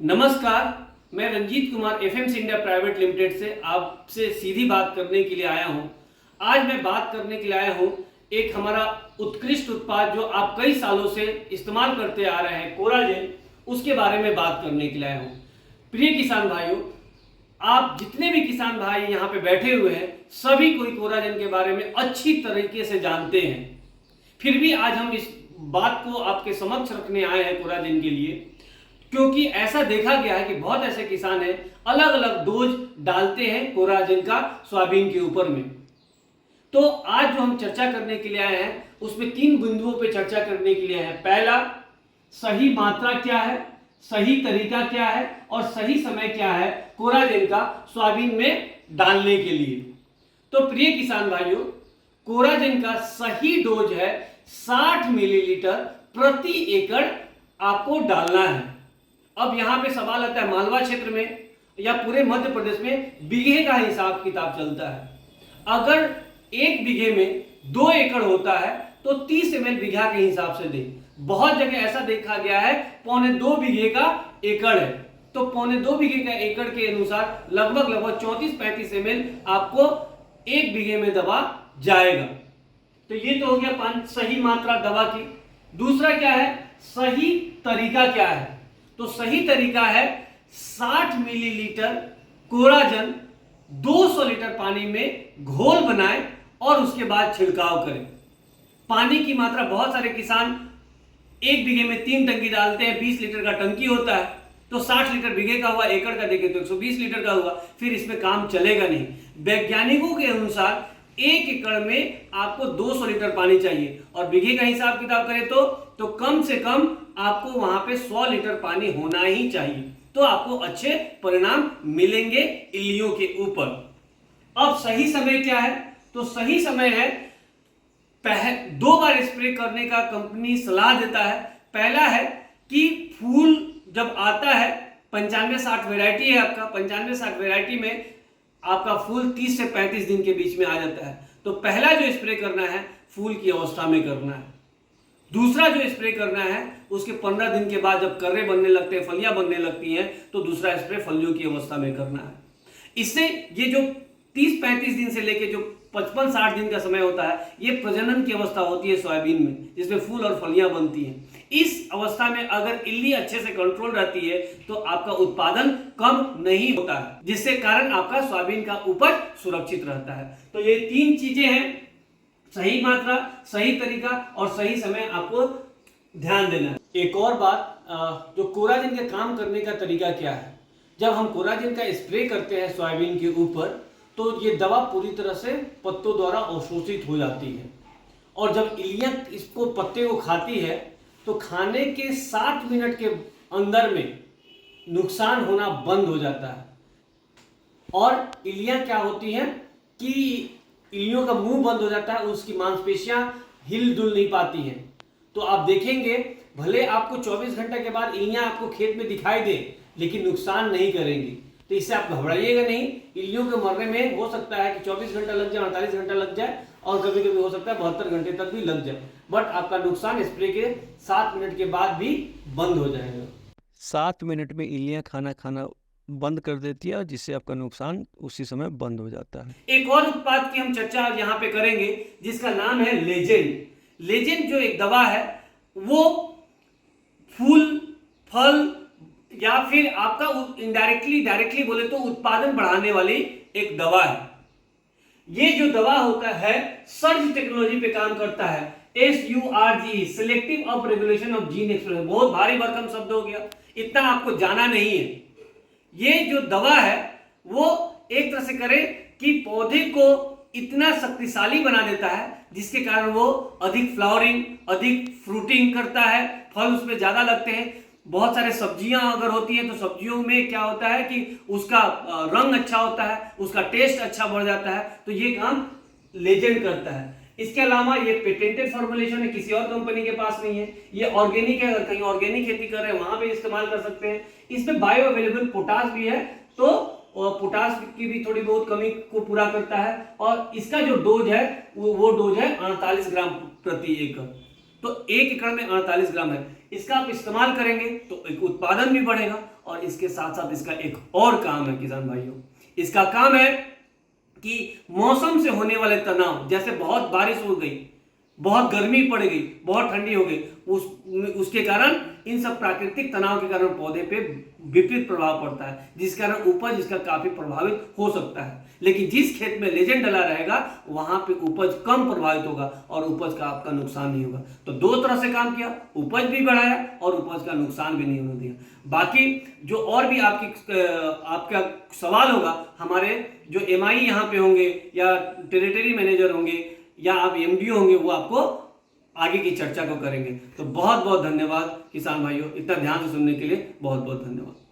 नमस्कार, मैं Ranjit Kumar FMC India private limited से आपसे सीधी बात करने के लिए आया हूं। आज मैं बात करने के लिए आया हूं एक हमारा उत्कृष्ट उत्पाद जो आप कई सालों से इस्तेमाल करते आ रहे हैं, कोराजेन, उसके बारे में बात करने के लिए आया हूं। प्रिय किसान भाइयों, आप जितने भी किसान भाई यहाँ पे बैठे हुए हैं, सभी कोई कोराजेन के बारे में अच्छी तरीके से जानते हैं। फिर भी आज हम इस बात को आपके समक्ष रखने आए हैं कोराजेन के लिए, क्योंकि ऐसा देखा गया है कि बहुत ऐसे किसान हैं अलग अलग डोज डालते हैं कोराजेन का सोयाबीन के ऊपर में। तो आज जो हम चर्चा करने के लिए आए हैं उसमें 3 बिंदुओं पे चर्चा करने के लिए आए हैं। पहला, सही मात्रा क्या है, सही तरीका क्या है और सही समय क्या है कोराजेन का सोयाबीन में डालने के लिए। तो प्रिय किसान भाइयों, कोराजेन का सही डोज है 60 मिलीलीटर प्रति एकड़ आपको डालना है। अब यहां पे सवाल आता है, मालवा क्षेत्र में या पूरे मध्य प्रदेश में बीघे का हिसाब किताब चलता है। अगर 1 बीघे में 2 एकड़ होता है तो 30 ml बीघा के हिसाब से दें। बहुत जगह ऐसा देखा गया है 1.25 बीघे का एकड़ है, तो 1.25 बीघे का एकड़ के अनुसार लगभग 34-35 ml आपको 1 बीघे में दवा जाएगा। तो ये तो हो गया सही मात्रा दवा की। दूसरा क्या है, सही तरीका क्या है। तो सही तरीका है 60 मिलीलीटर कोराजेन 200 लीटर पानी में घोल बनाएं और उसके बाद छिड़काव करें। पानी की मात्रा, बहुत सारे किसान 1 बीघे में 3 टंकी डालते हैं, 20 लीटर का टंकी होता है, तो 60 लीटर बीघे का हुआ, एकड़ का देखें तो 120 लीटर का हुआ, फिर इसमें काम चलेगा नहीं। वैज्ञानिकों के अनुसार 1 एकड़ में आपको 200 लीटर पानी चाहिए और बीघे का हिसाब किताब करें तो कम से कम आपको वहां पे 100 लीटर पानी होना ही चाहिए, तो आपको अच्छे परिणाम मिलेंगे इल्लियों के ऊपर। अब सही समय क्या है, तो सही समय है 2 बार स्प्रे करने का कंपनी सलाह देता है। पहला है कि फूल जब आता है, 95-60 वैरायटी है आपका, 95-60 वैरायटी में आपका फूल 30 से 35 दिन के बीच में आ जाता है, तो पहला जो स्प्रे करना है फूल की अवस्था में करना है। दूसरा जो स्प्रे करना है उसके 15 दिन के बाद जब कर्रे बनने लगते हैं, फलियां बनने लगती हैं, तो दूसरा स्प्रे फलियों की अवस्था में करना है। इससे ये जो 30-35 दिन से लेके जो 55-60 दिन का समय होता है, ये प्रजनन की अवस्था होती है सोयाबीन में, जिसमें फूल और फलियां बनती हैं। इस अवस्था में अगर इल्ली अच्छे से कंट्रोल रहती है तो आपका उत्पादन कम नहीं होता है, जिससे कारण आपका सोयाबीन का उपज सुरक्षित रहता है। तो ये 3 चीजें हैं, सही मात्रा, सही तरीका और सही समय, आपको ध्यान देना है। एक और बात, जो कोराजेन के काम करने का तरीका क्या है। जब हम कोराजेन का स्प्रे करते हैं सोयाबीन के ऊपर, तो ये दवा पूरी तरह से पत्तों द्वारा अवशोषित हो जाती है और जब इल्लियां इसको पत्ते को खाती है तो खाने के 60 मिनट के अंदर में नुकसान होना बंद हो जाता है और इल्लियां क्या होती हैं कि इल्लियों का मुंह बंद हो जाता है, उसकी मांसपेशियां हिल-डुल नहीं पाती हैं। तो आप देखेंगे, भले आपको 24 घंटे के बाद इल्लियां आपको खेत में दिखाई दे, लेकिन नुकसान नहीं करेंगी। तो इससे आप घबराइएगा नहीं। इल्लियों के मरने में हो सकता है कि 24 घंटा लग जाए, 48 घंटा लग जाए और कभी कभी हो सकता है 72 घंटे तक भी लग जाए, बट आपका नुकसान स्प्रे के 7 मिनट के बाद भी बंद हो जाएगा। 7 मिनट में इल्लियां खाना बंद कर देती है, जिससे आपका नुकसान उसी समय बंद हो जाता है। एक और उत्पाद की हम चर्चा यहाँ पे करेंगे जिसका नाम है लेजेंड। लेजेंड जो एक दवा है, वो फूल, फल या फिर आपका डायरेक्टली बोले तो उत्पादन बढ़ाने वाली एक दवा है। ये जो दवा होता है सर्ज टेक्नोलॉजी पे काम करता है। SURGE, selective up regulation of gene expression. बहुत भारी भरकम शब्द हो गया, इतना आपको जाना नहीं है। ये जो दवा है वो एक तरह से करे कि पौधे को इतना शक्तिशाली बना देता है जिसके कारण वो अधिक फ्लावरिंग, अधिक फ्रूटिंग करता है, फल उसमें ज्यादा लगते हैं। बहुत सारे सब्जियां अगर होती हैं तो सब्जियों में क्या होता है कि उसका रंग अच्छा होता है, उसका टेस्ट अच्छा बढ़ जाता है। तो ये काम लेजेंड करता है। इसके अलावा ये पेटेंटेड फॉर्मुलेशन है, किसी और कंपनी के पास नहीं है। ये ऑर्गेनिक है, अगर कहीं ऑर्गेनिक खेती कर रहे हैं वहां पे इस्तेमाल कर सकते हैं। इसमें बायो अवेलेबल पोटास भी है, तो पोटास की भी थोड़ी बहुत कमी को पूरा करता है और इसका जो डोज है वो डोज है 48 ग्राम प्रति एकड़। तो 1 एकड़ में 48 ग्राम है। इसका आप इस्तेमाल करेंगे तो एक उत्पादन भी बढ़ेगा और इसके साथ साथ इसका एक और काम है किसान भाइयों, इसका काम है कि मौसम से होने वाले तनाव, जैसे बहुत बारिश हो गई, बहुत गर्मी पड़ गई, बहुत ठंडी हो गई, उसके कारण इन सब प्राकृतिक तनाव के कारण पौधे पे विपरीत प्रभाव पड़ता है, जिस कारण उपज इसका काफी प्रभावित हो सकता है। लेकिन जिस खेत में लेजेंड डला रहेगा वहां पे उपज कम प्रभावित होगा और उपज का आपका नुकसान नहीं होगा। तो दो तरह से काम किया, उपज भी बढ़ाया और उपज का नुकसान भी नहीं होने दिया। बाकी जो और भी आपका सवाल होगा, हमारे जो एमआई यहाँ पे होंगे या टेरिटरी मैनेजर होंगे या आप एमडीओ होंगे, वो आपको आगे की चर्चा को करेंगे। तो बहुत बहुत धन्यवाद किसान भाइयों, इतना ध्यान से सुनने के लिए बहुत बहुत धन्यवाद।